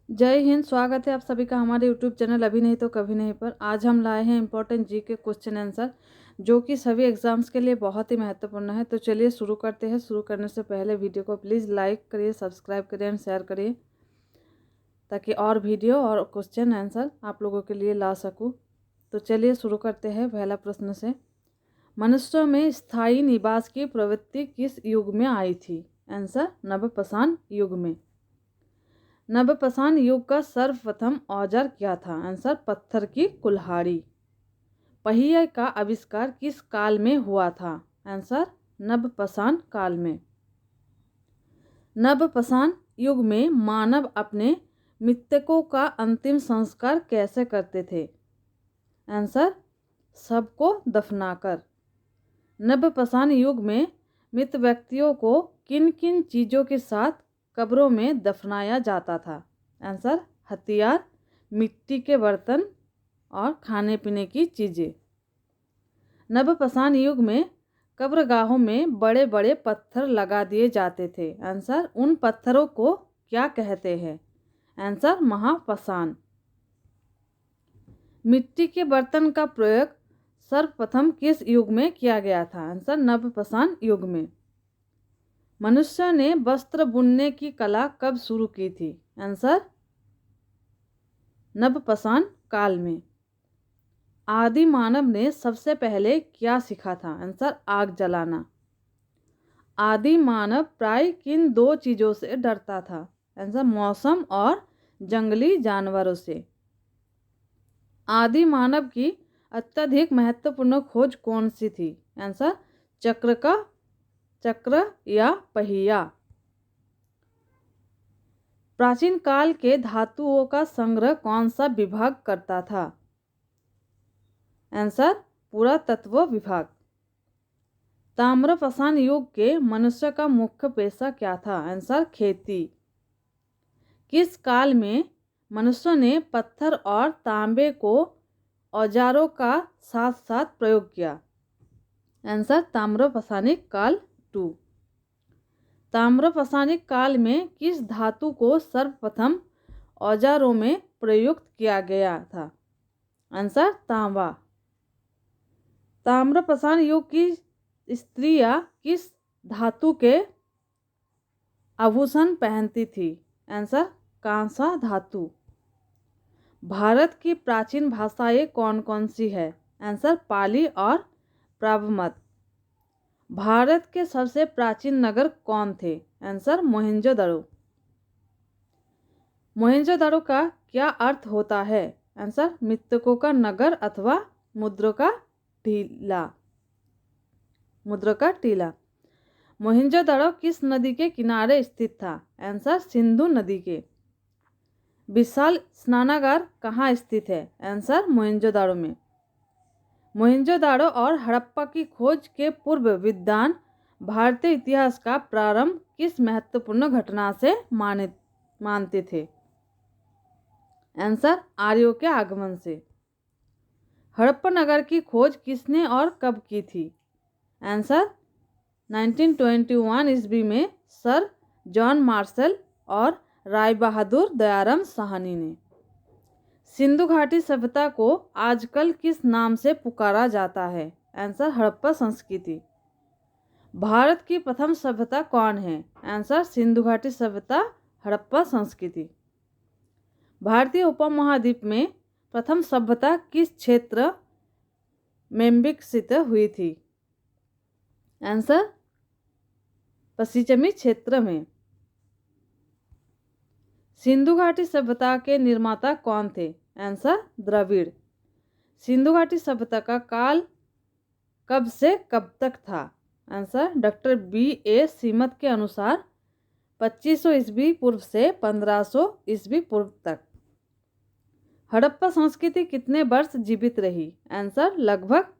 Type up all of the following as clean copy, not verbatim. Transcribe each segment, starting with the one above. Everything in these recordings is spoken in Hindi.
जय हिंद। स्वागत है आप सभी का हमारे यूट्यूब चैनल अभी नहीं तो कभी नहीं पर। आज हम लाए हैं इम्पोर्टेंट जी के क्वेश्चन आंसर जो कि सभी एग्जाम्स के लिए बहुत ही महत्वपूर्ण है। तो चलिए शुरू करते हैं। शुरू करने से पहले वीडियो को प्लीज़ लाइक करिए, सब्सक्राइब करिए एंड शेयर करिए ताकि और वीडियो और क्वेश्चन आंसर आप लोगों के लिए ला सकूँ। तो चलिए शुरू करते हैं पहला प्रश्न से। मनुष्य में स्थायी निवास की प्रवृत्ति किस युग में आई थी? आंसर नवपाषाण युग में। नवपाषाण युग का सर्वप्रथम औजार क्या था? आंसर पत्थर की कुल्हाड़ी। पहिए का आविष्कार किस काल में हुआ था? आंसर नवपाषाण काल में। नवपाषाण युग में मानव अपने मृतकों का अंतिम संस्कार कैसे करते थे? आंसर सबको दफनाकर। नवपाषाण युग में मृत व्यक्तियों को किन किन चीज़ों के साथ कब्रों में दफनाया जाता था? आंसर हथियार, मिट्टी के बर्तन और खाने पीने की चीज़ें। नवपाषाण युग में कब्रगाहों में बड़े बड़े पत्थर लगा दिए जाते थे। आंसर उन पत्थरों को क्या कहते हैं? आंसर महापाषाण। मिट्टी के बर्तन का प्रयोग सर्वप्रथम किस युग में किया गया था? आंसर नवपाषाण युग में। मनुष्य ने वस्त्र बुनने की कला कब शुरू की थी? आंसर नवपाषाण काल में। आदि मानव ने सबसे पहले क्या सीखा था? आंसर आग जलाना। आदि मानव प्राय किन दो चीज़ों से डरता था? आंसर मौसम और जंगली जानवरों से। आदि मानव की अत्यधिक महत्वपूर्ण खोज कौन सी थी? आंसर चक्र या पहिया। प्राचीन काल के धातुओं का संग्रह कौन सा विभाग करता था? आंसर पुरातत्व विभाग। ताम्रपाषाण युग के मनुष्य का मुख्य पेशा क्या था? आंसर खेती। किस काल में मनुष्य ने पत्थर और तांबे को औजारों का साथ साथ प्रयोग किया? आंसर ताम्रपाषाणिक काल 2। ताम्रपाषाणिक काल में किस धातु को सर्वप्रथम औजारों में प्रयुक्त किया गया था? आंसर तांबा। ताम्रपाषाण युग की स्त्रियां किस धातु के आभूषण पहनती थी? आंसर कांसा धातु। भारत की प्राचीन भाषाएं कौन कौन सी है? आंसर पाली और प्रावमत। भारत के सबसे प्राचीन नगर कौन थे? आंसर मोहनजोदड़ो। मोहनजोदड़ो का क्या अर्थ होता है? आंसर मृतकों का नगर अथवा मुद्रों का टीला। मोहनजोदड़ो किस नदी के किनारे स्थित था? आंसर सिंधु नदी के। विशाल स्नानागार कहाँ स्थित है? आंसर मोहनजोदड़ो में। मोहनजोदड़ो और हड़प्पा की खोज के पूर्व विद्वान भारतीय इतिहास का प्रारंभ किस महत्वपूर्ण घटना से मानते थे? आंसर आर्यों के आगमन से। हड़प्पा नगर की खोज किसने और कब की थी? आंसर 1921 ईस्वी में सर जॉन मार्शल और राय बहादुर दयाराम साहनी ने। सिंधु घाटी सभ्यता को आजकल किस नाम से पुकारा जाता है? आंसर हड़प्पा संस्कृति। भारत की प्रथम सभ्यता कौन है? आंसर सिंधु घाटी सभ्यता, हड़प्पा संस्कृति। भारतीय उपमहाद्वीप में प्रथम सभ्यता किस क्षेत्र में विकसित हुई थी? आंसर पश्चिमी क्षेत्र में। सिंधु घाटी सभ्यता के निर्माता कौन थे? आंसर द्रविड़। सिंधु घाटी सभ्यता का काल कब से कब तक था? Answer doctor B.A. सीमत के अनुसार 2500 ईस्वी पूर्व से 1500 ईस्वी पूर्व तक। हड़प्पा संस्कृति कितने वर्ष जीवित रही? आंसर लगभग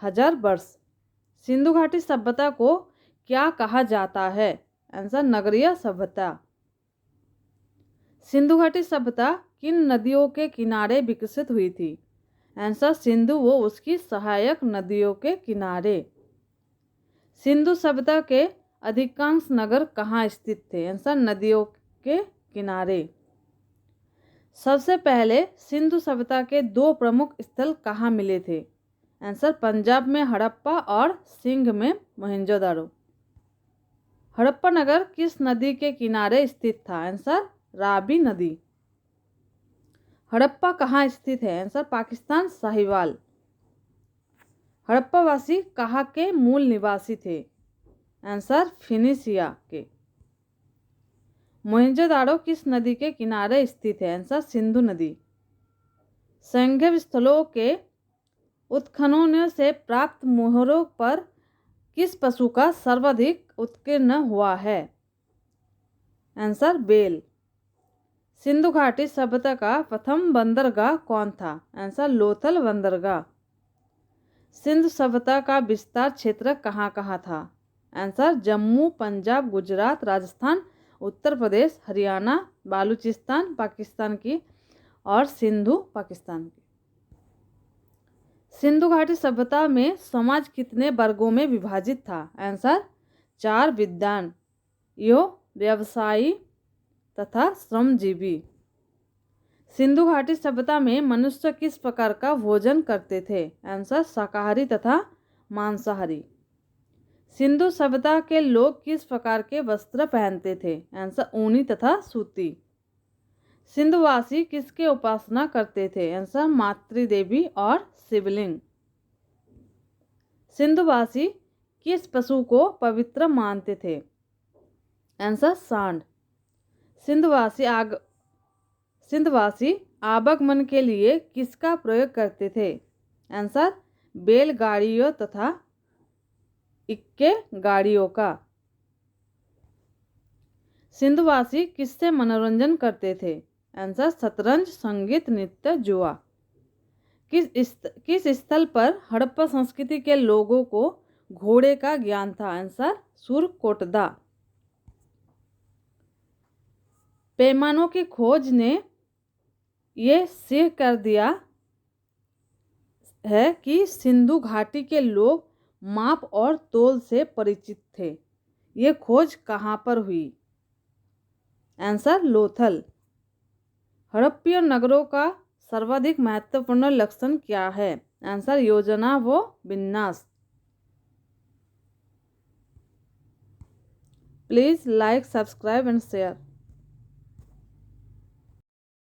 1000 वर्ष। सिंधु घाटी सभ्यता को क्या कहा जाता है? आंसर नगरीय सभ्यता। सिंधु घाटी सभ्यता किन नदियों के किनारे विकसित हुई थी? आंसर सिंधु व उसकी सहायक नदियों के किनारे। सिंधु सभ्यता के अधिकांश नगर कहाँ स्थित थे? आंसर नदियों के किनारे। सबसे पहले सिंधु सभ्यता के दो प्रमुख स्थल कहाँ मिले थे? आंसर पंजाब में हड़प्पा और सिंध में मोहनजोदाड़ो। हड़प्पा नगर किस नदी के किनारे स्थित था? आंसर रावी नदी। हड़प्पा कहाँ स्थित है? आंसर पाकिस्तान साहिवाल। हड़प्पावासी कहाँ के मूल निवासी थे? आंसर फिनिशिया के। मोहनजोदाड़ो किस नदी के किनारे स्थित है? आंसर सिंधु नदी। संगम स्थलों के उत्खनन से प्राप्त मोहरों पर किस पशु का सर्वाधिक उत्कीर्ण हुआ है? Answer bell. सिंधु घाटी सभ्यता का प्रथम बंदरगाह कौन था? आंसर लोथल बंदरगाह। सिंधु सभ्यता का विस्तार क्षेत्र कहाँ कहाँ था? आंसर जम्मू, पंजाब, गुजरात, राजस्थान, उत्तर प्रदेश, हरियाणा, बालूचिस्तान पाकिस्तान की और सिंधु पाकिस्तान की। सिंधु घाटी सभ्यता में समाज कितने वर्गों में विभाजित था? आंसर 4 विद्वान, व्यवसायी तथा श्रमजीवी। सिंधु घाटी सभ्यता में मनुष्य किस प्रकार का भोजन करते थे? आंसर शाकाहारी तथा मांसाहारी। सिंधु सभ्यता के लोग किस प्रकार के वस्त्र पहनते थे? आंसर ऊनी तथा सूती। सिंधुवासी किसके उपासना करते थे? आंसर मातृदेवी और शिवलिंग। सिंधुवासी किस पशु को पवित्र मानते थे? आंसर सांड। सिंधुवासी आवागमन के लिए किसका प्रयोग करते थे? आंसर बैलगाड़ियों तथा इक्के गाड़ियों का। सिंधुवासी किससे मनोरंजन करते थे? आंसर शतरंज, संगीत, नृत्य, जुआ। किस स्थल पर हड़प्पा संस्कृति के लोगों को घोड़े का ज्ञान था? आंसर सुरकोटदा। पैमानों की खोज ने यह सिद्ध कर दिया है कि सिंधु घाटी के लोग माप और तौल से परिचित थे। ये खोज कहाँ पर हुई? आंसर लोथल। हड़प्पीय नगरों का सर्वाधिक महत्वपूर्ण लक्षण क्या है? आंसर योजना व विन्यास। Please like, subscribe and share.